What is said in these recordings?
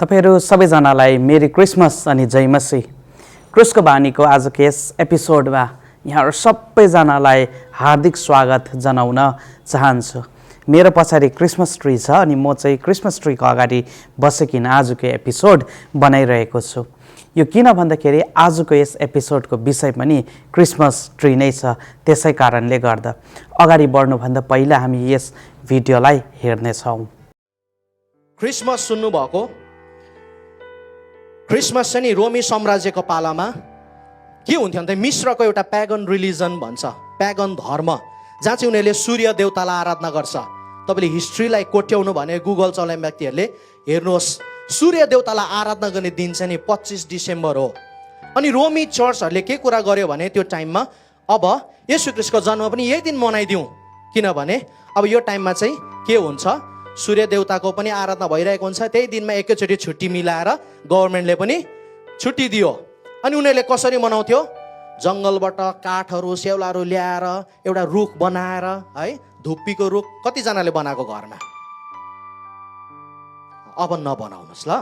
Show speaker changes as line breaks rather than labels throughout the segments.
तपाईहरु सबैजनालाई मेरी क्रिसमस अनि जय मसी। क्रुसको बानीको आजको यस एपिसोडमा यहाँहरु सबैजनालाई हार्दिक स्वागत जनाउन चाहन्छु। मेरो पछाडि क्रिसमस ट्री छ अनि म चाहिँ क्रिसमस ट्रीको अगाडि बसेकिन आजको एपिसोड बनाइरहेको छु। यो किन भन्दाखेरि आजको यस एपिसोडको विषय पनि क्रिसमस ट्री नै छ। त्यसै कारणले गर्दा अगाडि बढ्नुभन्दा पहिला हामी यस भिडियोलाई हेर्ने छौं।
क्रिसमस सुन्नु भएको? क्रिसमस चाहिँ नि रोमी साम्राज्यको पालामा के हुन्थ्यो भने मिश्रको एउटा प्यागन रिलिजन भन्छ, प्यागन धर्म, जहाँ चाहिँ उनीहरूले सूर्य देवतालाई आराधना गर्छ। तपाईँले हिस्ट्रीलाई कोट्याउनु भने गुगल चलाउने व्यक्तिहरूले हेर्नुहोस्, सूर्य देवतालाई आराधना गर्ने दिन चाहिँ नि 25 डिसेम्बर हो। अनि रोमी चर्चहरूले के कुरा गर्यो भने त्यो टाइममा अब येशू ख्रीष्टको जन्म पनि यही दिन मनाइदिउँ, किनभने अब यो टाइममा चाहिँ के हुन्छ, सूर्य देवताको पनि आराधना भइरहेको हुन्छ। त्यही दिनमा एकैचोटि छुट्टी मिलाएर गभर्मेन्टले पनि छुट्टी दियो। अनि उनीहरूले कसरी मनाउँथ्यो? जङ्गलबाट काठहरू स्याउलाहरू ल्याएर एउटा रुख बनाएर, है, धुप्पीको रुख कतिजनाले बनाएको घरमा? अब नबनाउनुहोस् ल,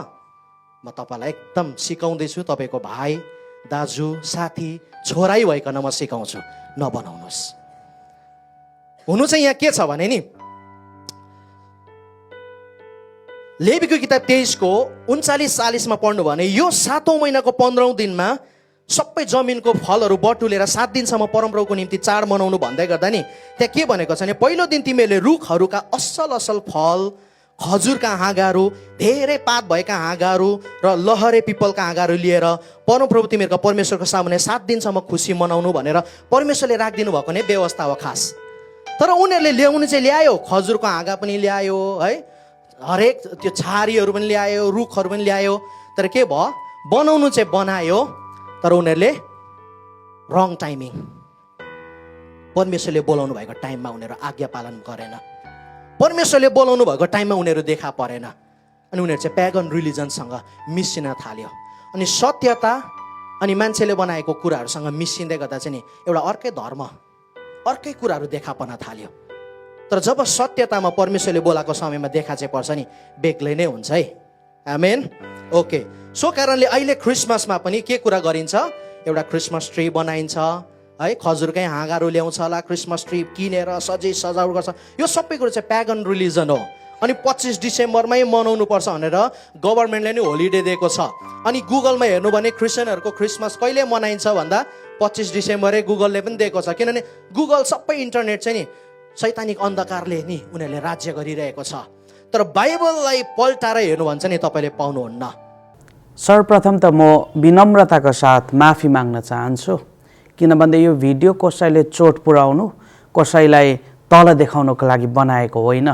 म तपाईँलाई एकदम सिकाउँदैछु। तपाईँको भाइ, दाजु, साथी, छोरै भइकन म सिकाउँछु, नबनाउनुहोस्। हुनु चाहिँ यहाँ के छ भने नि, लेवीको किताब 23 को 39-40 पढ्नु भने यो 7औं महिनाको 15औं दिनमा सबै जमिनको फलहरू बटुलेर 7 दिनसम्म परमप्रभुको निम्ति चाड मनाउनु भन्दै गर्दा नि त्यहाँ के भनेको छ भने पहिलो दिन तिमीहरूले रुखहरूका असल असल फल, खजुरका हाँगाहरू, धेरै पात भएका हाँगाहरू र लहरे पिपलका हाँगाहरू लिएर परमप्रभु तिमीहरूको परमेश्वरको सामुन्ने 7 दिनसम्म खुसी मनाउनु भनेर परमेश्वरले राखिदिनु भएको नै व्यवस्था हो खास। तर उनीहरूले ल्याउनु चाहिँ ल्यायो, खजुरको हाँगा पनि ल्यायो, है, हरेक त्यो छारीहरू पनि ल्यायो, रुखहरू पनि ल्यायो, तर के भयो, बनाउनु चाहिँ बनायो, तर उनीहरूले रङ टाइमिङ, परमेश्वरले बोलाउनु भएको टाइममा उनीहरू आज्ञा पालन गरेन, परमेश्वरले बोलाउनु भएको टाइममा उनीहरू देखा परेन। अनि उनीहरू चाहिँ प्यागन रिलिजनसँग मिसिन थाल्यो। अनि सत्यता अनि मान्छेले बनाएको कुराहरूसँग मिसिँदै गर्दा चाहिँ नि एउटा अर्कै धर्म, अर्कै कुराहरू देखा पर्न थाल्यो। तर जब सत्यतामा परमेश्वरले बोलाएको समयमा देखा चाहिँ पर्छ नि, बेग्लै नै हुन्छ है। आमेन। ओके, सो कारणले अहिले क्रिसमसमा पनि के कुरा गरिन्छ, एउटा क्रिसमस ट्री बनाइन्छ, है, खजुरकै हाँगाहरू ल्याउँछ होला, क्रिसमस ट्री किनेर सजावट गर्छ। यो सबै कुरो चाहिँ प्यागन रिलिजन हो। अनि 25 डिसेम्बरमै मनाउनु पर्छ भनेर गभर्मेन्टले नि होलिडे दिएको छ। अनि गुगलमा हेर्नु भने क्रिस्चियनहरूको क्रिसमस कहिले मनाइन्छ भन्दा 25 डिसेम्बरै गुगलले पनि दिएको छ, किनभने गुगल सबै इन्टरनेट चाहिँ नि शैतानिक अन्धकारले नि उनीहरूले राज्य गरिरहेको छ। तर बाइबललाई पल्टाएर हेर्नु भन्छ नि तपाईँले पाउनुहुन्न।
सर्वप्रथम त म विनम्रताको साथ माफी माग्न चाहन्छु, किनभने यो भिडियो कसैले चोट पुर्याउनु, कसैलाई तल देखाउनको लागि बनाएको होइन,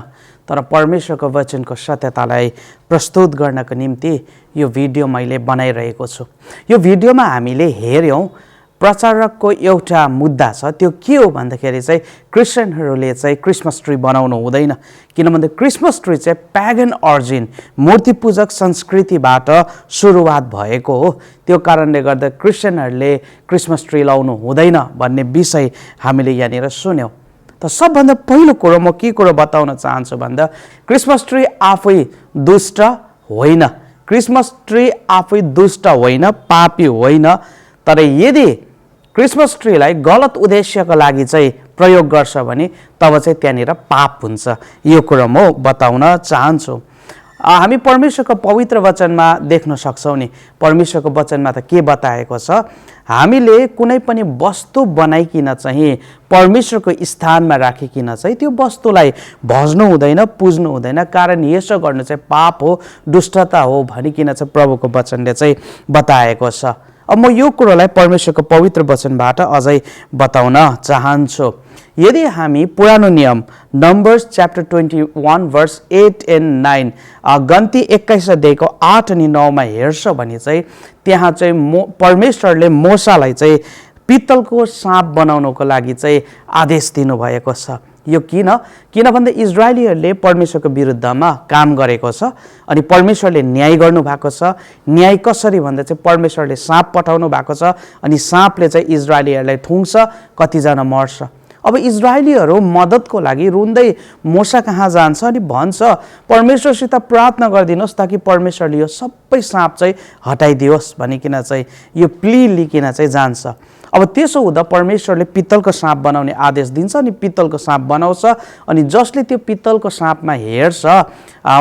तर परमेश्वरको वचनको सत्यतालाई प्रस्तुत गर्नको निम्ति यो भिडियो मैले बनाइरहेको छु। यो भिडियोमा हामीले हेर्यौँ प्रचारकको एउटा मुद्दा छ, त्यो के हो भन्दाखेरि चाहिँ क्रिस्चियनहरूले चाहिँ क्रिसमस ट्री बनाउनु हुँदैन, किनभने क्रिसमस ट्री चाहिँ प्यागन अर्जिन, मूर्ति पूजक संस्कृतिबाट सुरुवात भएको हो। त्यो कारणले गर्दा क्रिस्चियनहरूले क्रिसमस ट्री लाउनु हुँदैन भन्ने विषय हामीले यहाँनिर सुन्यौँ। त सबभन्दा पहिलो कुरो म के कुरो बताउन चाहन्छु भन्दा क्रिसमस ट्री आफै दुष्ट होइन, क्रिसमस ट्री आफै दुष्ट होइन, पापी होइन, तर यदि क्रिसमस ट्रीलाई गलत उद्देश्यको लागि चाहिँ प्रयोग गर्छ भने तब चाहिँ त्यहाँनिर पाप हुन्छ। यो कुरो म बताउन चाहन्छु। हामी परमेश्वरको पवित्र वचनमा देख्न सक्छौँ नि, परमेश्वरको वचनमा त के बताएको छ, हामीले कुनै पनि वस्तु बनाइकिन चाहिँ परमेश्वरको स्थानमा राखिकिन चाहिँ त्यो वस्तुलाई भज्नु हुँदैन, पुज्नु हुँदैन, कारण यसो गर्नु चाहिँ पाप हो, दुष्टता हो भनिकिन चाहिँ प्रभुको वचनले चाहिँ बताएको छ। अब म यो कुरोलाई परमेश्वरको पवित्र वचनबाट अझै बताउन चाहन्छु। यदि हामी पुरानो नियम नम्बर्स च्याप्टर 21 वर्स 8 and 9 गन्ती 21 अध्यायको 8 अनि 9 मा हेर्छौँ भने चाहिँ त्यहाँ चाहिँ परमेश्वरले मोसालाई चाहिँ पित्तलको साँप बनाउनको लागि चाहिँ आदेश दिनुभएको छ। यो किनभने इजरायलीहरूले परमेश्वरको विरुद्धमा काम गरेको छ अनि परमेश्वरले न्याय गर्नु भएको छ। न्याय कसरी भन्दा चाहिँ परमेश्वरले साँप पठाउनु भएको छ अनि साँपले चाहिँ इजरायलीहरूलाई ठुङ्छ, कतिजना मर्छ। अब इजरायलीहरू मद्दतको लागि रुँदै मोसा कहाँ जान्छ अनि भन्छ परमेश्वरसित प्रार्थना गरिदिनुहोस् ताकि परमेश्वरले यो सबै साँप चाहिँ हटाइदियोस् भनिकन चाहिँ यो प्ली लिकन चाहिँ जान्छ। अब त्यसो हुँदा परमेश्वरले पित्तलको साँप बनाउने आदेश दिन्छ अनि पित्तलको साँप बनाउँछ अनि जसले त्यो पित्तलको साँपमा हेर्छ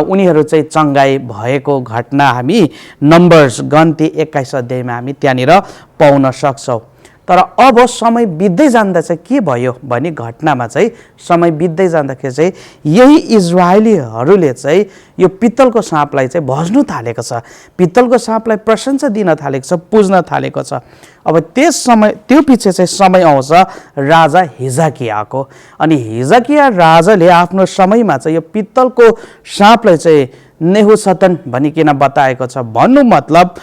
उनीहरू चाहिँ चङ्गाई भएको घटना हामी नम्बर्स गन्ती 21 अध्यायमा हामी त्यहाँनिर पाउन सक्छौँ। तर अब समय बित्दै जाँदा चाहिँ के भयो भने घटनामा चाहिँ समय बित्दै जाँदाखेरि चाहिँ यही इजरायलीहरूले चाहिँ यो पित्तलको साँपलाई चाहिँ भज्नु थालेको छ, पित्तलको साँपलाई प्रशंसा दिन थालेको छ, पुज्न थालेको छ। अब त्यस समय त्यो पछि चाहिँ समय आउँछ राजा हिजकियाको अनि हिजकिया राजाले आफ्नो समयमा चाहिँ यो पित्तलको साँपलाई चाहिँ नेहुसतन भनिकन बताएको छ। भन्नु मतलब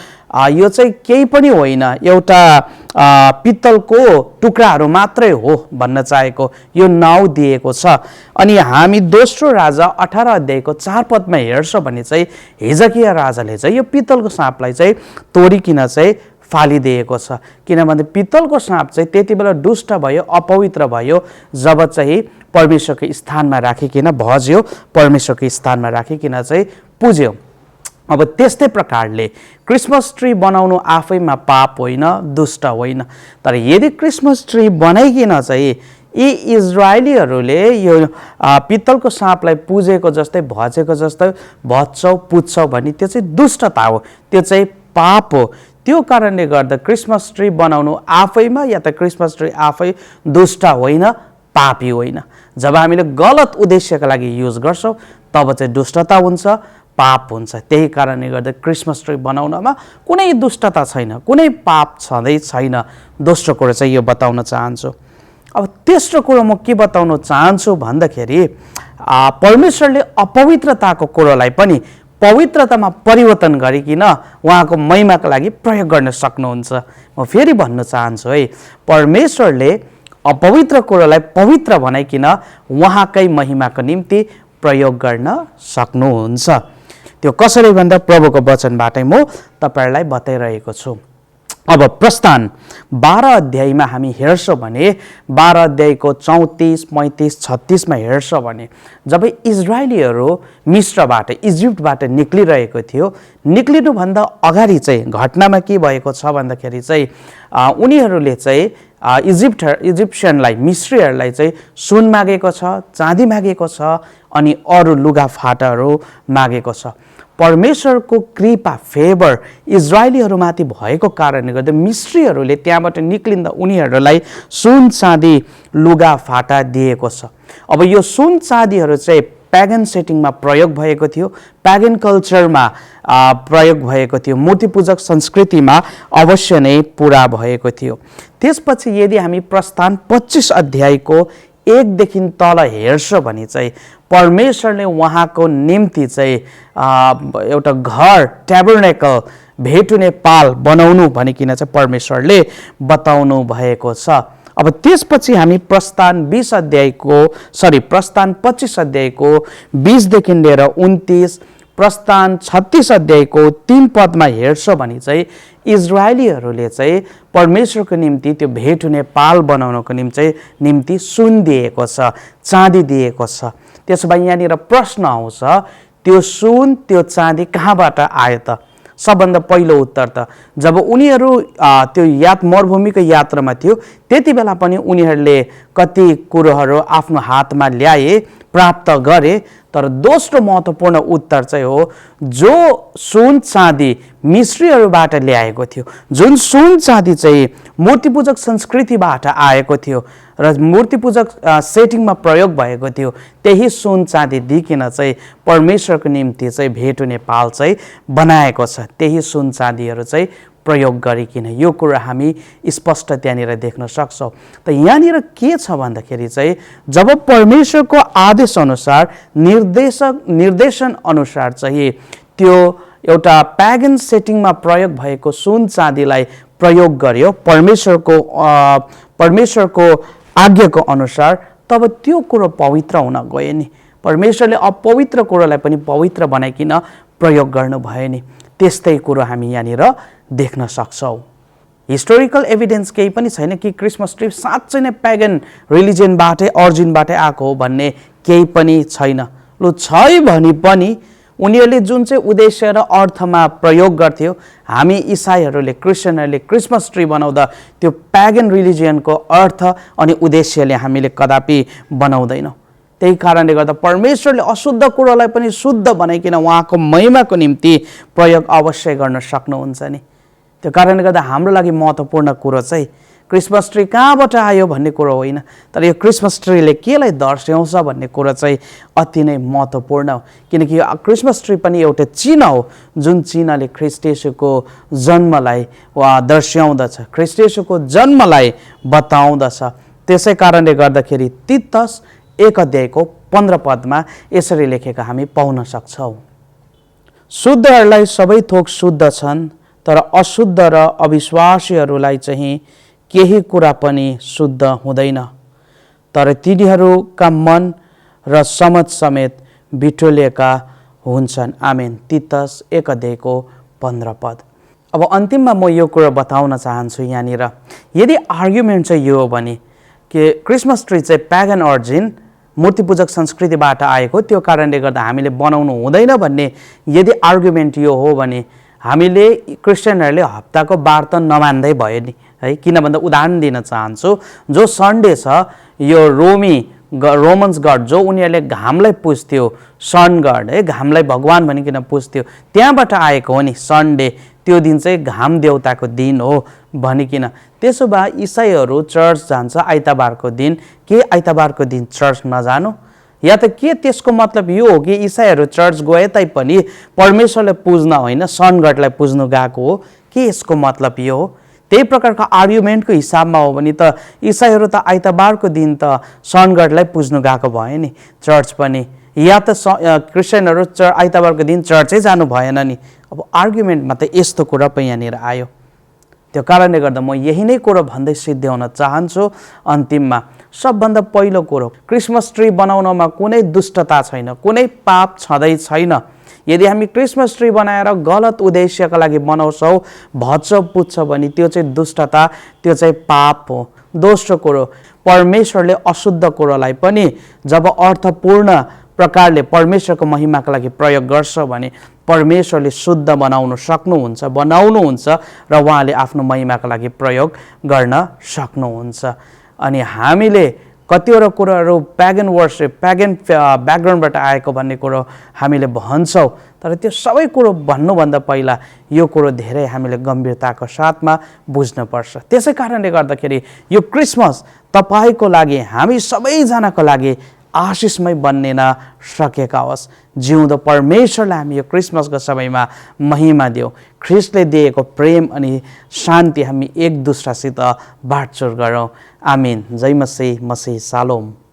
यो चाहिँ केही पनि होइन, एउटा पित्तलको टुक्राहरू मात्रै हो भन्न चाहेको यो नाउँ दिएको छ। अनि हामी दोस्रो राजा 18 अध्यायको 4 पदमा हेर्छौँ भने चाहिँ हिजकिया राजाले चाहिँ यो पित्तलको साँपलाई चाहिँ तोडिकन चाहिँ फालिदिएको छ। किनभने पित्तलको साँप चाहिँ त्यति बेला दुष्ट भयो, अपवित्र भयो जब चाहिँ परमेश्वरको स्थानमा राखिकन भज्यो, परमेश्वरको स्थानमा राखिकन चाहिँ पुज्यो। अब त्यस्तै प्रकारले क्रिसमस ट्री बनाउनु आफैमा पाप होइन, दुष्ट होइन। तर यदि क्रिसमस ट्री बनाइकन चाहिँ यी इजरायलीहरूले यो पित्तलको साँपलाई पुजेको जस्तै भजेको जस्तै भज्छौ पुज्छौ भने त्यो चाहिँ दुष्टता हो, त्यो चाहिँ पाप हो। त्यो कारणले गर्दा क्रिसमस ट्री बनाउनु आफैमा या त क्रिसमस ट्री आफै दुष्ट होइन, पापी होइन। जब हामीले गलत उद्देश्यका लागि युज गर्छौँ तब चाहिँ दुष्टता हुन्छ, पाप हुन्छ। त्यही कारणले गर्दा क्रिसमस ट्री बनाउनमा कुनै दुष्टता छैन, कुनै पाप छँदै छैन। दोस्रो कुरो चाहिँ यो बताउन चाहन्छु। अब तेस्रो कुरो म के बताउन चाहन्छु भन्दाखेरि परमेश्वरले अपवित्रताको कुरोलाई पनि पवित्रतामा परिवर्तन गरिकन उहाँको महिमाको लागि प्रयोग गर्न सक्नुहुन्छ। म फेरि भन्न चाहन्छु है, परमेश्वरले अपवित्र कुरोलाई पवित्र बनाइकन उहाँकै महिमाको निम्ति प्रयोग गर्न सक्नुहुन्छ। त्यो कसरी भन्दा प्रभुको वचनबाटै म तपाईहरुलाई बताइरहेको छु। अब प्रस्थान 12 अध्यायमा हामी हेर्छौँ भने 12 अध्यायको 34, 35, 36मा हेर्छौँ भने जब इजरायलीहरू मिस्रबाट इजिप्टबाट निक्लिरहेको थियो, निक्लिनुभन्दा अगाडि चाहिँ घटनामा के भएको छ भन्दाखेरि चाहिँ उनीहरूले चाहिँ इजिप्सियनलाई मिस्रीहरूलाई चाहिँ सुन मागेको छ, चाँदी मागेको छ अनि अरू लुगाफाटाहरू मागेको छ। परमेश्वरको कृपा फेभर इजरायलीहरूमाथि भएको कारणले गर्दा मिस्रीहरूले त्यहाँबाट निक्लिँदा उनीहरूलाई सुन चाँदी लुगाफाटा दिएको छ। अब यो सुन चाँदीहरू चाहिँ प्यागन सेटिङमा प्रयोग भएको थियो, प्यागन कल्चरमा प्रयोग भएको थियो, मूर्तिपूजक संस्कृतिमा अवश्य नै पुरा भएको थियो। त्यसपछि यदि हामी प्रस्थान 25 अध्यायको 1 देखि तल हेर्छौँ भने चाहिँ परमेश्वरले उहाँको निम्ति चाहिँ एउटा घर ट्याबरनेकल भेटुने पाल बनाउनु भनिकन चाहिँ परमेश्वरले बताउनु भएको छ। अब त्यसपछि हामी प्रस्थान 25 अध्यायको 20 देखि लिएर 29, प्रस्थान 36 अध्यायको 3 पदमा हेर्छौँ भने चाहिँ इजरायलीहरूले चाहिँ परमेश्वरको निम्ति त्यो भेट हुने पाल बनाउनको निम्ति सुन दिएको छ, चाँदी दिएको छ। त्यसो भए यहाँनिर प्रश्न आउँछ, त्यो सुन त्यो चाँदी कहाँबाट आयो त? सबभन्दा पहिलो उत्तर त जब उनीहरू त्यो मरुभूमिको यात्रामा थियो त्यति बेला पनि उनीहरूले कति कुरोहरू आफ्नो हातमा ल्याए, प्राप्त गरे। तर दोस्रो महत्त्वपूर्ण उत्तर चाहिँ हो, जो सुन चाँदी मिस्रीहरूबाट ल्याएको थियो, जुन सुन चाँदी चाहिँ मूर्तिपूजक संस्कृतिबाट आएको थियो र मूर्तिपूजक सेटिङमा प्रयोग भएको थियो, त्यही सुन चाँदी दिकिन चाहिँ परमेश्वरको निम्ति चाहिँ भेट हुने पाल चाहिँ बनाएको छ। त्यही सुन चाँदीहरू चाहिँ प्रयोग गरिकन यो कुरा हामी स्पष्ट त्यहाँनिर देख्न सक्छौँ। त यहाँनिर के छ भन्दाखेरि चाहिँ जब परमेश्वरको आदेश अनुसार निर्देशन अनुसार चाहिँ त्यो एउटा प्यागन सेटिङमा प्रयोग भएको सुन चाँदीलाई प्रयोग गर्यो परमेश्वरको आज्ञाको अनुसार, तब त्यो कुरो पवित्र हुन गयो नि। परमेश्वरले अपवित्र कुरोलाई पनि पवित्र बनाइकन प्रयोग गर्नु भयो नि। त्यस्तै कुरो हामी यहाँनिर देख्न सक्छौँ। हिस्टोरिकल एभिडेन्स केही पनि छैन कि क्रिसमस ट्री साँच्चै नै प्यागन रिलिजनबाटै अरिजिनबाटै आएको हो भन्ने केही पनि छैन। लु छै भने पनि उनीहरूले जुन चाहिँ उद्देश्य र अर्थमा प्रयोग गर्थ्यो, हामी इसाईहरूले क्रिस्चियनहरूले क्रिसमस ट्री बनाउँदा त्यो प्यागन रिलिजियनको अर्थ अनि उद्देश्यले हामीले कदापि बनाउँदैनौँ। त्यही कारणले गर्दा परमेश्वरले अशुद्ध कुरोलाई पनि शुद्ध बनाइकन उहाँको महिमाको निम्ति प्रयोग अवश्य गर्न सक्नुहुन्छ नि। त्यो कारणले गर्दा हाम्रो लागि महत्त्वपूर्ण कुरो चाहिँ क्रिसमस ट्री कहाँबाट आयो भन्ने कुरो होइन, तर यो क्रिसमस ट्रीले केलाई दर्शाउँछ भन्ने कुरो चाहिँ अति नै महत्त्वपूर्ण हो। किनकि यो क्रिसमस ट्री पनि एउटा चिन्ह हो जुन चिन्हले ख्रीष्ट येशूको जन्मलाई दर्शाउँदछ, ख्रीष्ट येशूको जन्मलाई बताउँदछ। त्यसै कारणले गर्दाखेरि तीतस 1 अध्यायको 15 पदमा यसरी लेखेको हामी पाउन सक्छौँ। शुद्धहरूलाई सबै थोक शुद्ध छन्, तर अशुद्ध र अविश्वासीहरूलाई चाहिँ केही कुरा पनि शुद्ध हुँदैन, तर तिनीहरूका मन र समझ समेत बिटोलिएका हुन्छन्। आमेन। तीतस 1 अध्यायको 15 पद। अब अन्तिममा म यो कुरा बताउन चाहन्छु यहाँनिर, यदि आर्ग्युमेन्ट चाहिँ यो हो भने कि क्रिसमस ट्री चाहिँ प्यागन अरिजिन मूर्तिपूजक संस्कृतिबाट आएको, त्यो कारणले गर्दा हामीले बनाउनु हुँदैन भन्ने यदि आर्ग्युमेन्ट यो हो भने हामीले क्रिस्चियनहरूले हप्ताको बार त नमान्दै भयो नि है। किन भन्दा उदाहरण दिन चाहन्छु, जो सन्डे छ यो रोमन्स गड जो उनीहरूले घामलाई पुज्थ्यो, सन गड है, घामलाई भगवान भनिकन पुज्थ्यो, त्यहाँबाट आएको हो नि सन्डे। त्यो दिन चाहिँ घाम देवताको दिन हो भनिकन। त्यसो भए इसाईहरू चर्च जान्छ आइतबारको दिन, के आइतबारको दिन चर्च नजानु? या त के त्यसको मतलब यो हो कि इसाईहरू चर्च गए तापनि परमेश्वरलाई पुज्न होइन सन गडलाई पुज्नु गएको हो? के यसको मतलब यो हो? त्यही प्रकारको आर्ग्युमेन्टको हिसाबमा हो भने त इसाईहरू त आइतबारको दिन त सन गडलाई पुज्नु गएको भयो नि चर्च पनि, या त क्रिस्चियनहरू आइतबारको दिन चर्चै जानु भएन नि। अब आर्ग्युमेन्टमा त यस्तो कुरा पनि यहाँनिर आयो। त्यो कारणले गर्दा म यही नै कुरो भन्दै सिद्ध्याउन चाहन्छु अन्तिममा। सबभन्दा पहिलो कुरो, क्रिसमस ट्री बनाउनमा कुनै दुष्टता छैन, कुनै पाप छँदै छैन। यदि हामी क्रिसमस ट्री बनाएर गलत उद्देश्यका लागि बनाउँछौँ, भन्छ पुज्छ भने त्यो चाहिँ दुष्टता, त्यो चाहिँ पाप हो। दोस्रो कुरो, परमेश्वरले अशुद्ध कुरोलाई पनि जब अर्थपूर्ण प्रकारले परमेश्वरको महिमाका लागि प्रयोग गर्छ भने परमेश्वरले शुद्ध बनाउनुहुन्छ र उहाँले आफ्नो महिमाका लागि प्रयोग गर्न सक्नुहुन्छ। अनि हामीले कतिवटा कुराहरू प्यागन वर्सिप, प्यागन ब्याकग्राउन्डबाट आएको भन्ने कुरो हामीले भन्छौँ, तर त्यो सबै कुरो भन्नुभन्दा पहिला यो कुरो धेरै हामीले गम्भीरताको साथमा बुझ्नुपर्छ। त्यसै कारणले गर्दाखेरि यो क्रिसमस तपाईँको लागि, हामी सबैजनाको लागि आशिषमय बन्नेन सकेका होस्। जिउँदो परमेश्वरलाई हामी यो क्रिसमसको समयमा महिमा दियौँ। ख्रिस्टले दिएको प्रेम अनि शान्ति हामी एक दुसरासित बाँडचुँड गरौँ। आमिन। जय मसीह, मसीह सालोम।